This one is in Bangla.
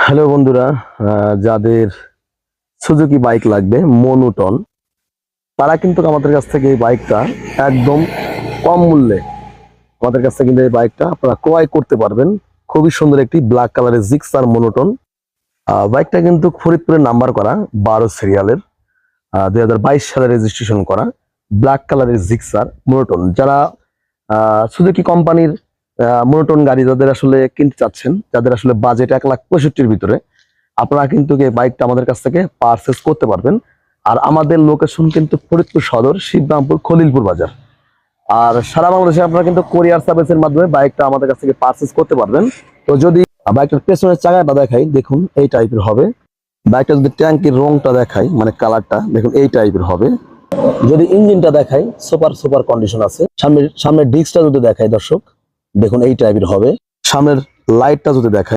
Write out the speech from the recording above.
হ্যালো বন্ধুরা, যাদের সুজুকি বাইক লাগবে মনোটন, তারা কিন্তু আমাদের কাছ থেকে এই বাইকটা একদম কম মূল্যে আমাদের কাছ থেকে কিন্তু এই বাইকটা আপনারা ক্রয় করতে পারবেন। খুবই সুন্দর একটি ব্ল্যাক কালারের জিক্সার মনোটন। বাইকটা কিন্তু ফরিদপুরের নাম্বার করা 12 সিরিয়ালের, 2022 সালে রেজিস্ট্রেশন করা ব্ল্যাক কালারের জিক্সার মনোটন। যারা সুজুকি কোম্পানির মনোটন গাড়ি যাদের আসলে কিনতে চাচ্ছেন, যাদের আসলে বাজেট 1,65,000-র ভিতরে, আপনারা কিন্তু এই বাইকটা আমাদের কাছ থেকে পারচেস করতে পারবেন। আর আমাদের লোকেশন কিন্তু ফরিদপুর সদর, শিবরামপুর, খলিলপুর বাজার। আর সারা বাংলাদেশে আপনারা কিন্তু কোরিয়ার সার্ভিসের মাধ্যমে বাইকটা আমাদের কাছ থেকে পারচেস করতে পারবেন। তো যদি বাইকটার পেছনের চাকাটা দেখাই, দেখুন এই টাইপের হবে। বাইকটা যদি ট্যাঙ্কির রংটা দেখাই, মানে কালারটা দেখুন এই টাইপের হবে। যদি ইঞ্জিনটা দেখাই, সুপার সুপার কন্ডিশন আছে। সামনের ডিস্কটা যদি দেখাই দর্শক, দেখুন এই টাইপের হবে। সামনের লাইটটা যদি দেখাই,